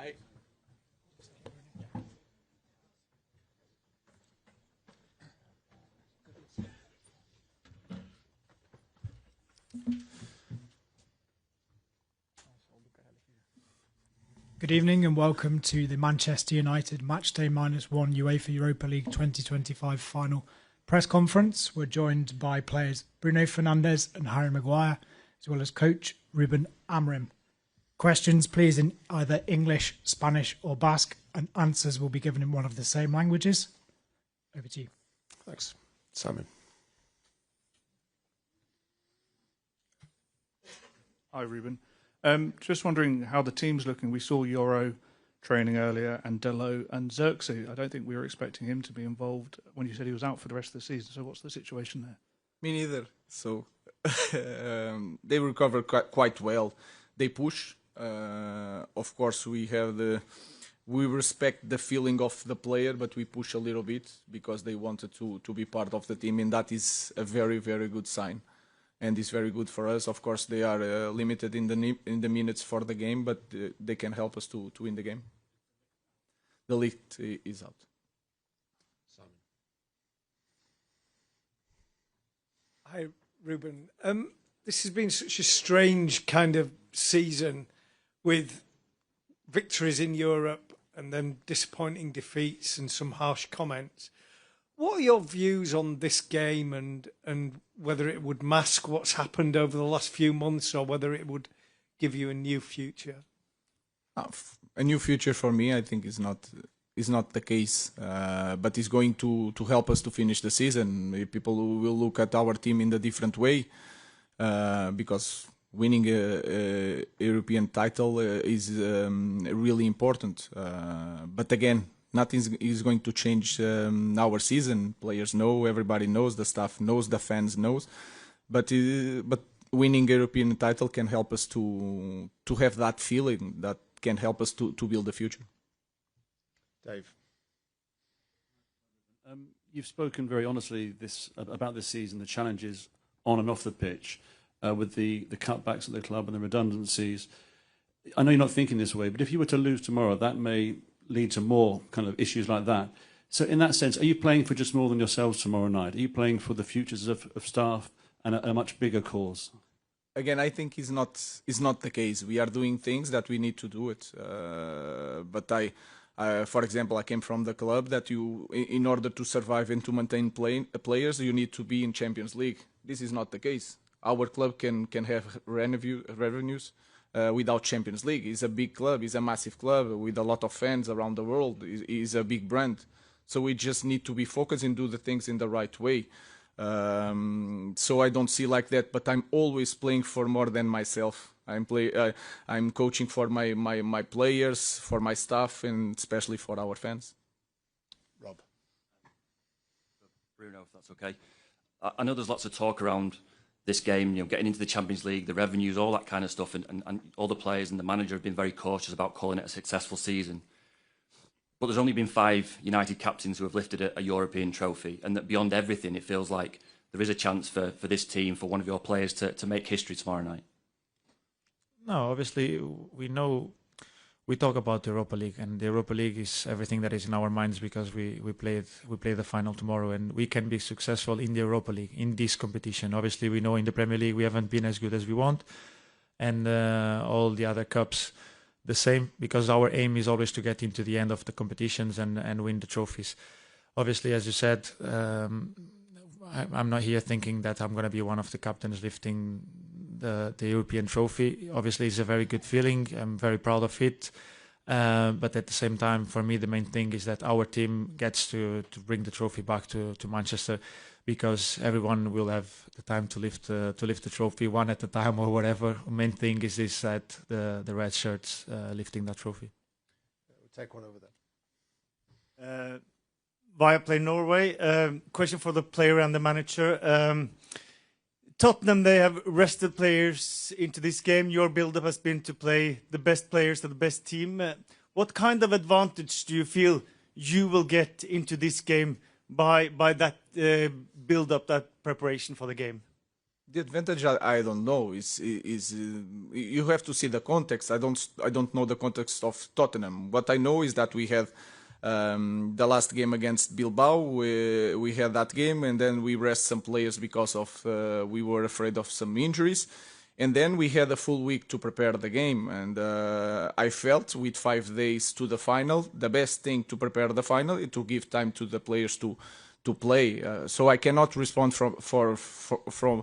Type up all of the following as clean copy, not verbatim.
Good evening and welcome to the Manchester United Matchday -1 UEFA Europa League 2025 final press conference. We're joined by players Bruno Fernandes and Harry Maguire, as well as coach Rúben Amorim. Questions, please, in either English, Spanish or Basque, and answers will be given in one of the same languages. Over to you. Thanks. Simon. Hi, Rúben. Just wondering how the team's looking. We saw Euro training earlier and Delo and Xerxes. I don't think we were expecting him to be involved when you said he was out for the rest of the season. So what's the situation there? Me neither. So they recover quite well. They push. Of course, we respect the feeling of the player, but we push a little bit because they wanted to be part of the team, and that is a very, very good sign. And it's very good for us. Of course, they are limited in the minutes for the game, but they can help us to win the game. The league is out. Simon. Hi, Rúben. This has been such a strange kind of season with victories in Europe and then disappointing defeats and some harsh comments. What are your views on this game and whether it would mask what's happened over the last few months or whether it would give you a new future? A new future for me, I think, is not the case, but it's going to help us to finish the season. People will look at our team in a different way because winning a European title is really important. But again, nothing is going to change our season. Players know, everybody knows, the staff knows, the fans knows. But winning a European title can help us to have that feeling that can help us to build the future. Dave. You've spoken very honestly about this season, the challenges on and off the pitch, with the cutbacks at the club and the redundancies. I know you're not thinking this way, but if you were to lose tomorrow, that may lead to more kind of issues like that. So in that sense, are you playing for just more than yourselves tomorrow night? Are you playing for the futures of staff and a much bigger cause? Again, I think is not the case. We are doing things that we need to do it. But for example, I came from the club that in order to survive and to maintain players, you need to be in Champions League. This is not the case. Our club can have revenues without Champions League. It's a big club. It's a massive club with a lot of fans around the world. It's a big brand. So we just need to be focused and do the things in the right way. So I don't see like that, but I'm always playing for more than myself. I'm coaching for my players, for my staff, and especially for our fans. Rob. Bruno, if that's okay. I know there's lots of talk around this game, getting into the Champions League, the revenues, all that kind of stuff, and all the players and the manager have been very cautious about calling it a successful season. But there's only been 5 United captains who have lifted a European trophy, and that beyond everything, it feels like there is a chance for this team, for one of your players to make history tomorrow night. No, obviously, we talk about the Europa League, and the Europa League is everything that is in our minds because we play the final tomorrow, and we can be successful in the Europa League, in this competition. Obviously, we know in the Premier League we haven't been as good as we want, and all the other cups the same, because our aim is always to get into the end of the competitions and win the trophies. Obviously, as you said, I'm not here thinking that I'm going to be one of the captains lifting the European trophy. Obviously, it's a very good feeling. I'm very proud of it. But at the same time, for me, the main thing is that our team gets to bring the trophy back to Manchester, because everyone will have the time to lift the trophy one at a time or whatever. The main thing is that the red shirts lifting that trophy. We'll take one over there. Viaplay Norway. Question for the player and the manager. Tottenham, they have rested players into this game. Your build-up has been to play the best players to the best team. What kind of advantage do you feel you will get into this game by that build-up, that preparation for the game? The advantage I don't know is you have to see the context. I don't know the context of Tottenham. What I know is that we had the last game against Bilbao. We had that game, and then we rest some players because of we were afraid of some injuries. And then we had a full week to prepare the game, and I felt with 5 days to the final, the best thing to prepare the final is to give time to the players to play. So I cannot respond from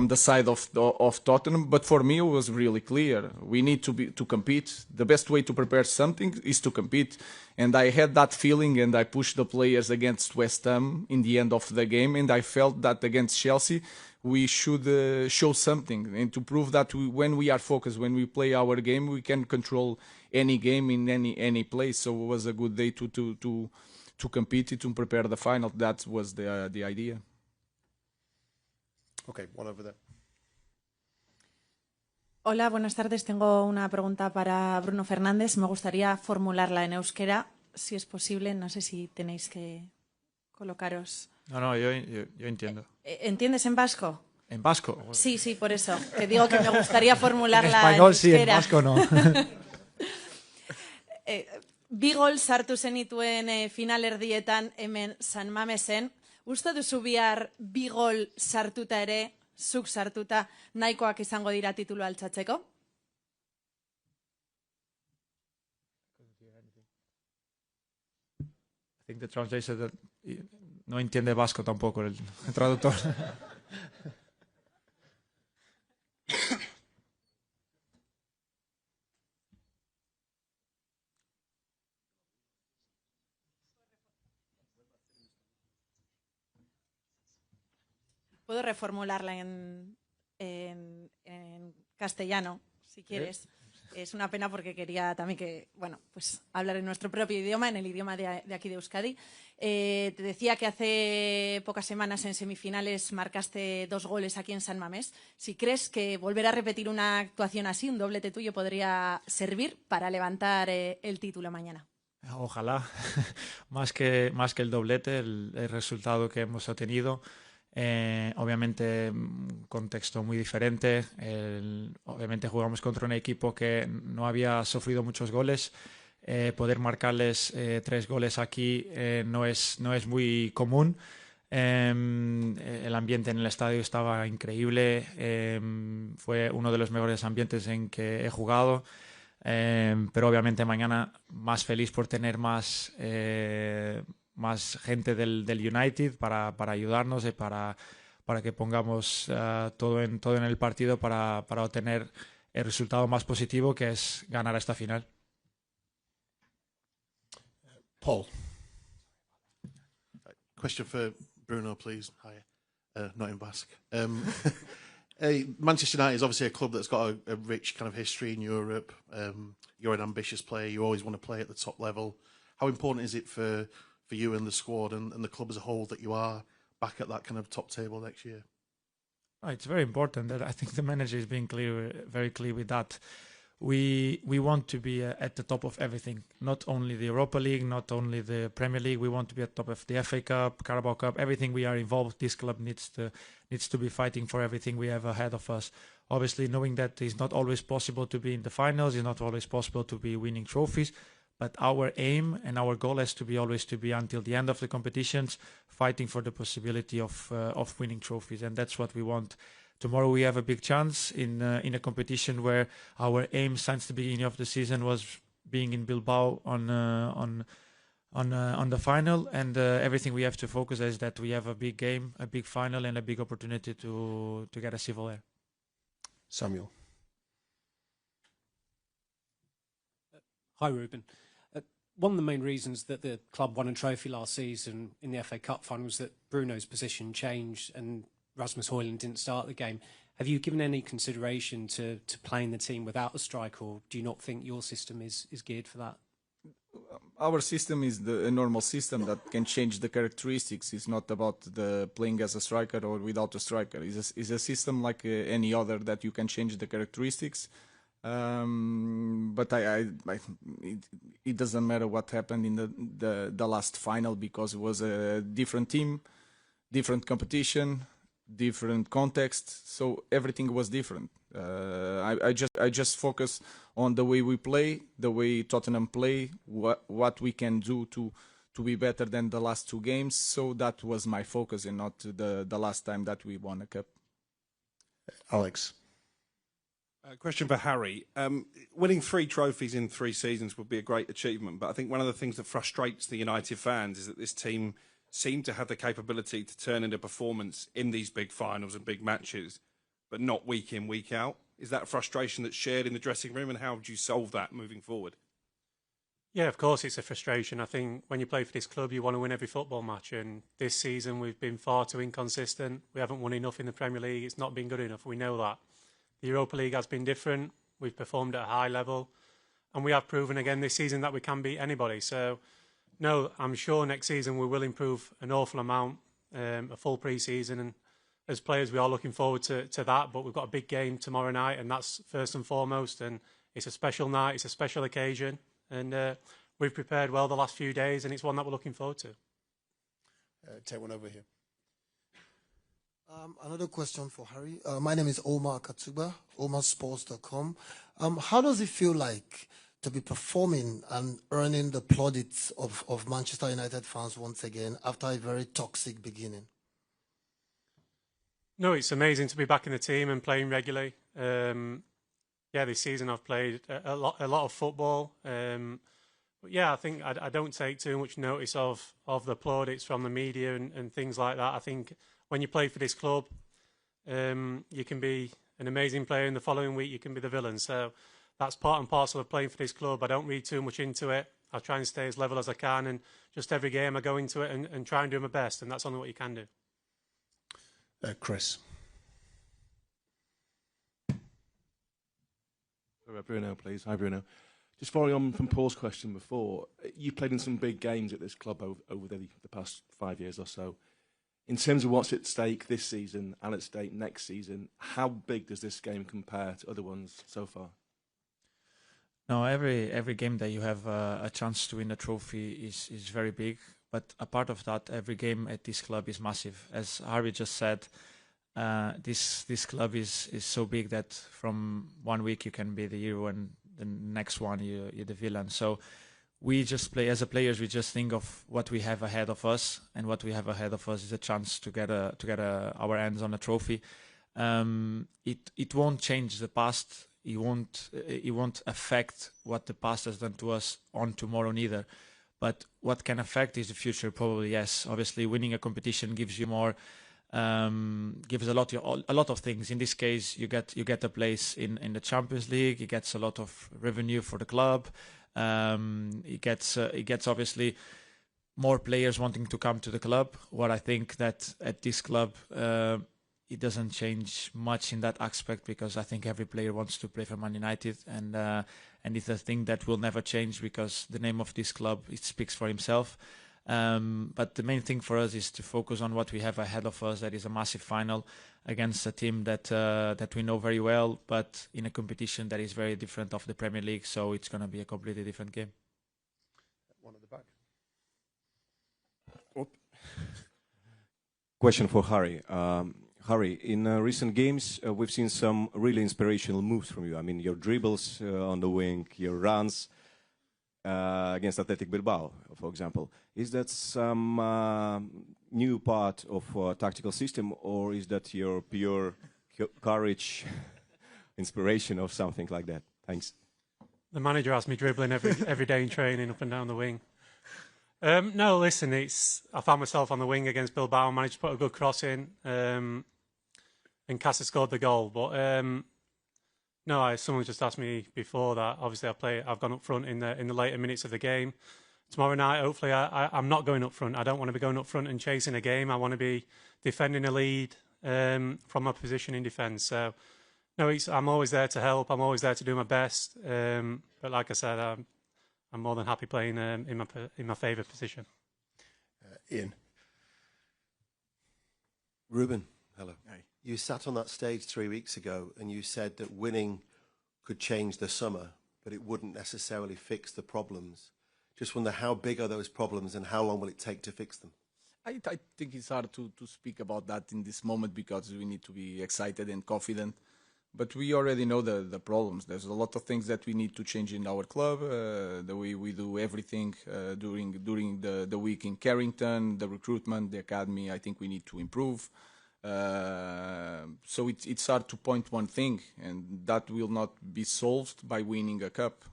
the side of Tottenham, but for me it was really clear. We need to compete. The best way to prepare something is to compete, and I had that feeling, and I pushed the players against West Ham in the end of the game, and I felt that against Chelsea we should show something, and to prove that when we are focused, when we play our game, we can control any game in any place. So it was a good day to compete, to prepare the final. That was the idea. Okay, one over there. Hola, buenas tardes. Tengo una pregunta para Bruno Fernández. Me gustaría formularla en euskera, si es posible. No sé si tenéis que colocaros. No, yo entiendo. ¿Entiendes en vasco? ¿En vasco? Sí, por eso. Te digo que me gustaría formularla en español, sí, en vasco no. Bi gol sartu zenituen finalerdietan hemen San Mamesen. Uste duzu bihar bi gol sartuta ere, zuk sartuta, nahikoak izango dira titulu altxatzeko? I think the translator that no entiende vasco tampoco el traductor. Puedo reformularla en castellano, si quieres. Es una pena porque quería también pues hablar en nuestro propio idioma, en el idioma de aquí de Euskadi. Te decía que hace pocas semanas en semifinales marcaste 2 goles aquí en San Mamés. Si crees que volver a repetir una actuación así, un doblete tuyo, podría servir para levantar el título mañana. Ojalá, más que el doblete, el resultado que hemos obtenido. Obviamente un contexto muy diferente. Obviamente jugamos contra un equipo que no había sufrido muchos goles. Poder marcarles 3 goles aquí no es muy común. El ambiente en el estadio estaba increíble. Fue uno de los mejores ambientes en que he jugado. Pero obviamente mañana más feliz por tener más gente del United para ayudarnos y para que pongamos todo en el partido para obtener el resultado más positivo, que es ganar esta final. Paul. Question for Bruno, please. Hi, not in Basque. Manchester United is obviously a club that's got a rich kind of history in Europe. You're an ambitious player. You always want to play at the top level. How important is it for you and the squad and the club as a whole that you are back at that kind of top table next year? It's very important. That I think the manager is being very clear with that. We want to be at the top of everything, not only the Europa League, not only the Premier League. We want to be at the top of the FA Cup, Carabao Cup, everything we are involved. This club needs to be fighting for everything we have ahead of us. Obviously, knowing that it's not always possible to be in the finals, it's not always possible to be winning trophies. But our aim and our goal has to be always to be until the end of the competitions, fighting for the possibility of winning trophies, and that's what we want. Tomorrow we have a big chance in a competition where our aim since the beginning of the season was being in Bilbao on the final, and everything we have to focus is that we have a big game, a big final, and a big opportunity to get a silver there. Samuel. Hi, Rúben. One of the main reasons that the club won a trophy last season in the FA Cup final was that Bruno's position changed and Rasmus Højlund didn't start the game. Have you given any consideration to playing the team without a striker, or do you not think your system is geared for that? Our system is a normal system that can change the characteristics. It's not about the playing as a striker or without a striker. It's a system like any other that you can change the characteristics. But it doesn't matter what happened in the last final, because it was a different team, different competition, different context, so everything was different. I just focus on the way we play, the way Tottenham play, what we can do to be better than the last 2 games. So that was my focus, and not the last time that we won a cup. Alex. Question for Harry. Winning 3 trophies in 3 seasons would be a great achievement, but I think one of the things that frustrates the United fans is that this team seem to have the capability to turn into performance in these big finals and big matches, but not week in, week out. Is that a frustration that's shared in the dressing room, and how would you solve that moving forward? Yeah, of course it's a frustration. I think when you play for this club, you want to win every football match, and this season we've been far too inconsistent. We haven't won enough in the Premier League. It's not been good enough. We know that. The Europa League has been different. We've performed at a high level, and we have proven again this season that we can beat anybody. So, no, I'm sure next season we will improve an awful amount, a full pre-season, and as players we are looking forward to that. But we've got a big game tomorrow night, and that's first and foremost, and it's a special night, it's a special occasion, and we've prepared well the last few days, and it's one that we're looking forward to. Take one over here. Another question for Harry. My name is Omar Katuba, omarsports.com. How does it feel like to be performing and earning the plaudits of Manchester United fans once again after a very toxic beginning? No, it's amazing to be back in the team and playing regularly. Yeah, this season I've played a lot of football. But yeah, I think I don't take too much notice of the plaudits from the media and things like that. I think when you play for this club, you can be an amazing player, and the following week you can be the villain. So that's part and parcel of playing for this club. I don't read too much into it. I try and stay as level as I can, and just every game I go into it and try and do my best, and that's only what you can do. Chris. Bruno, please. Hi, Bruno. Just following on from Paul's question before, you played in some big games at this club over the past 5 years or so. In terms of what's at stake this season and at stake next season, how big does this game compare to other ones so far? No, every game that you have a chance to win a trophy is very big. But a part of that, every game at this club is massive. As Harvey just said, this club is so big that from 1 week you can be the hero and the next one you're the villain. So we just play as a players. We just think of what we have ahead of us, and what we have ahead of us is a chance to get our hands on a trophy. It won't change the past. It won't affect what the past has done to us on tomorrow neither. But what can affect is the future, probably, yes. Obviously, winning a competition gives you more, gives a lot of things. In this case, you get a place in the Champions League. It gets a lot of revenue for the club. It gets obviously more players wanting to come to the club. What I think that at this club, it doesn't change much in that aspect, because I think every player wants to play for Man United, and it's a thing that will never change, because the name of this club, it speaks for himself. But the main thing for us is to focus on what we have ahead of us. That is a massive final against a team that we know very well, but in a competition that is very different of the Premier League. So it's going to be a completely different game. One at the back. Question for Harry. Harry, in recent games, we've seen some really inspirational moves from you. I mean, your dribbles on the wing, your runs against Athletic Bilbao, for example. Is that some new part of tactical system, or is that your pure courage, inspiration, or something like that? Thanks. The manager has me dribbling every day in training up and down the wing. No, listen, I found myself on the wing against Bilbao, managed to put a good cross in, and Casa scored the goal. But no, someone just asked me before that. Obviously, I've gone up front in the later minutes of the game. Tomorrow night, hopefully, I'm not going up front. I don't want to be going up front and chasing a game. I want to be defending a lead from my position in defence. So, no, I'm always there to help. I'm always there to do my best. But like I said, I'm more than happy playing in my favourite position. Ian. Rúben, hello. Hey. You sat on that stage 3 weeks ago and you said that winning could change the summer, but it wouldn't necessarily fix the problems. Just wonder, how big are those problems and how long will it take to fix them? I think it's hard to speak about that in this moment because we need to be excited and confident. But we already know the problems. There's a lot of things that we need to change in our club, the way we do everything during the week in Carrington, the recruitment, the academy. I think we need to improve. So it's hard to point one thing, and that will not be solved by winning a cup.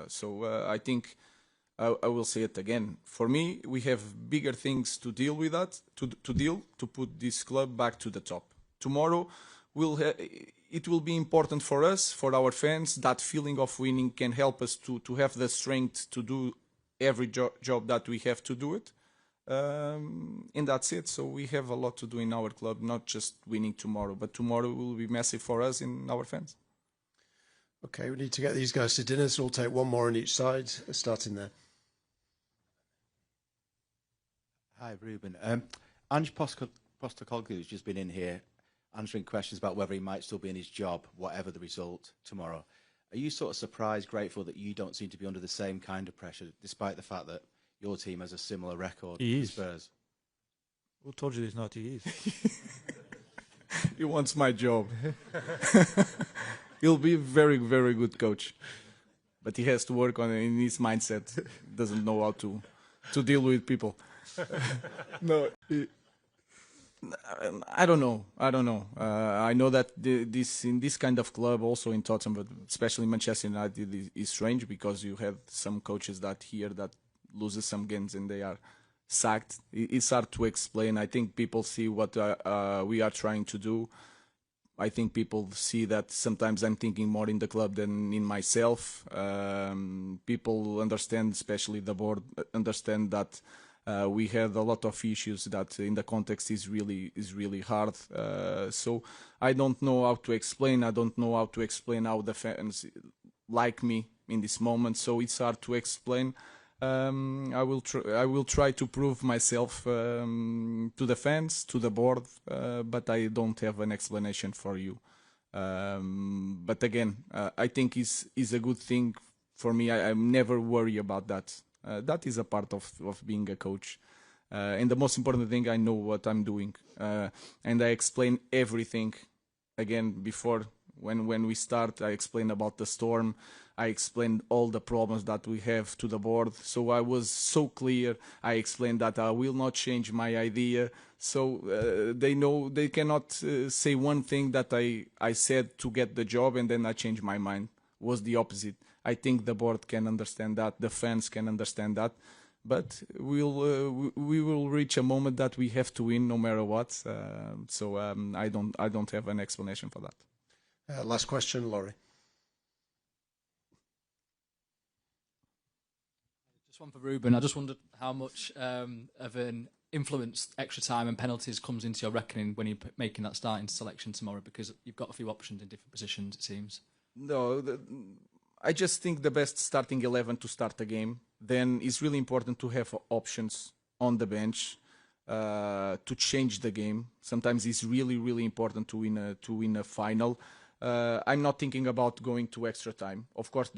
So I think I will say it again. For me, we have bigger things to deal with to put this club back to the top. Tomorrow, it will be important for us, for our fans. That feeling of winning can help us to have the strength to do every job that we have to do it. And that's it. So we have a lot to do in our club, not just winning tomorrow, but tomorrow will be massive for us and our fans. Okay, we need to get these guys to dinner, so we'll take one more on each side, starting there. Hi, Rúben. Ange Postecoglou has just been in here answering questions about whether he might still be in his job, whatever the result tomorrow. Are you sort of surprised, grateful that you don't seem to be under the same kind of pressure, despite the fact that your team has a similar record to Spurs? Who told you he's not? He is. He wants my job. He'll be a very, very good coach. But he has to work on it in his mindset. He doesn't know how to deal with people. No, I don't know. I know that in this kind of club, also in Tottenham, but especially Manchester United, is strange because you have some coaches that loses some games and they are sacked. It's hard to explain. I think people see what we are trying to do. I think people see that sometimes I'm thinking more in the club than in myself. People understand, especially the board, understand that we had a lot of issues that in the context is really hard. So I don't know how to explain. I don't know how to explain how the fans like me in this moment. So it's hard to explain. I will try to prove myself to the fans, to the board, but I don't have an explanation for you. But again, I think is a good thing for me. I'm never worry about that. That is a part of being a coach. And the most important thing, I know what I'm doing. And I explain everything. Again, before, when we start, I explain about the storm. I explained all the problems that we have to the board. So I was so clear. I explained that I will not change my idea. So they know they cannot say one thing that I said to get the job and then I changed my mind. Was the opposite. I think the board can understand that. The fans can understand that. But we will reach a moment that we have to win no matter what. So I don't have an explanation for that. Last question, Laurie. Just one for Rúben. I just wondered how much of an influence extra time and penalties comes into your reckoning when you're making that starting selection tomorrow, because you've got a few options in different positions, it seems. No, I just think the best starting 11 to start a game. Then it's really important to have options on the bench to change the game. Sometimes it's really important to win a final. I'm not thinking about going to extra time. Of course,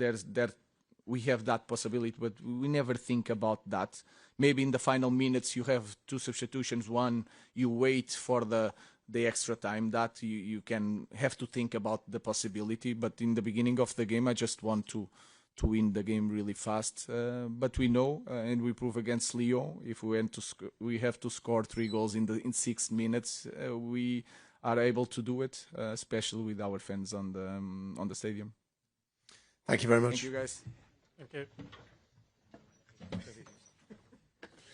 we have that possibility, but we never think about that. Maybe in the final minutes you have two substitutions. One, you wait for the extra time. That you can have to think about the possibility. But in the beginning of the game, I just want to win the game really fast. But we know, and we prove against Lyon, if we have to score 3 goals in 6 minutes, we are able to do it, especially with our fans on the stadium. Thank you very much. Thank you, guys. Okay.